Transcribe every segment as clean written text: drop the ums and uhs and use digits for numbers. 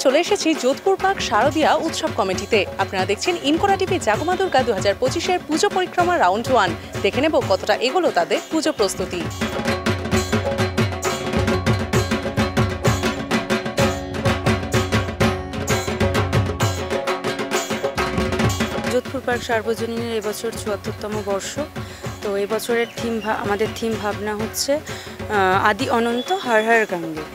চলে এসেছি যোধপুর পার্ক শারদিয়া উৎসব কমিটিতে। আপনারা দেখছেন ইনকোরা টিভি জাগমা দুর্গা 2025-এর পুজো পরিক্রমা রাউন্ড 1। দেখে নেব কতটা এগোলো তাদের পুজো প্রস্তুতি। যোধপুর পার্ক সার্বজনীনের এবছর ৭৪তম বর্ষ। তো এবছরের আমাদের থিম ভাবনা হচ্ছে আদি অনন্ত হর হর গঙ্গে।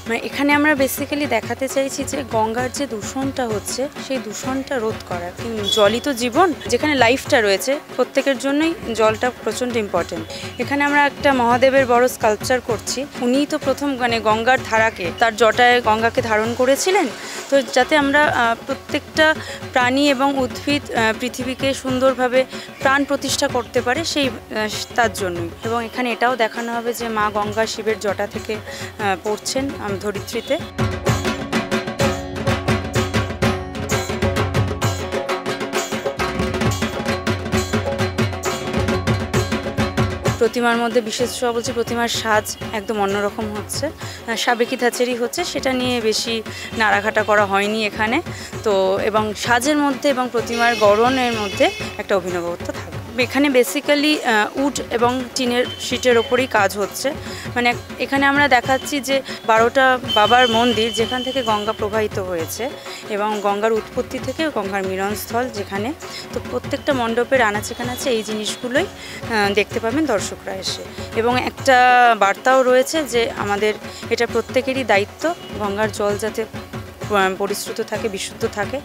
মানে এখানে আমরা বেসিক্যালি দেখাতে চাইছি যে গঙ্গার যে দূষণটা হচ্ছে সেই দূষণটা রোধ করা। জলই তো জীবন, যেখানে লাইফটা রয়েছে প্রত্যেকের জন্যই জলটা প্রচণ্ড ইম্পর্টেন্ট। এখানে আমরা একটা মহাদেবের বড় স্কাল্পচার করছি। উনিই তো প্রথম গঙ্গার ধারাকে তার জটায় গঙ্গাকে ধারণ করেছিলেন। তো যাতে আমরা প্রত্যেকটা প্রাণী এবং উদ্ভিদ পৃথিবীকে সুন্দরভাবে প্রাণ প্রতিষ্ঠা করতে পারে তার জন্যই। এবং এখানে এটাও দেখানো হবে যে মা গঙ্গা শিবের জটা থেকে পড়ছেন ধরিত্রীতে। প্রতিমার মধ্যে বিশেষত্ব বলছি প্রতিমার সাজ একদম অন্যরকম হচ্ছে, সাবেকি ধাঁচেরই হচ্ছে, সেটা নিয়ে বেশি নাড়াঘাটা করা হয়নি এখানে। তো এবং সাজের মধ্যে এবং প্রতিমার গড়নের মধ্যে একটা অভিনবত্ব থাকবে। এখানে বেসিক্যালি উড এবং টিনের শিটের ওপরেই কাজ হচ্ছে। মানে এখানে আমরা দেখাচ্ছি যে 12টা বাবার মন্দির যেখান থেকে গঙ্গা প্রবাহিত হয়েছে এবং গঙ্গার উৎপত্তি থেকে গঙ্গার মিলনস্থল যেখানে। তো প্রত্যেকটা মণ্ডপের আনাচে কানাচে এই জিনিসগুলোই দেখতে পাবেন দর্শকরা এসে। এবং একটা বার্তাও রয়েছে যে আমাদের এটা প্রত্যেকেরই দায়িত্ব গঙ্গার জল যাতে পরিশ্রুত থাকে, বিশুদ্ধ থাকে।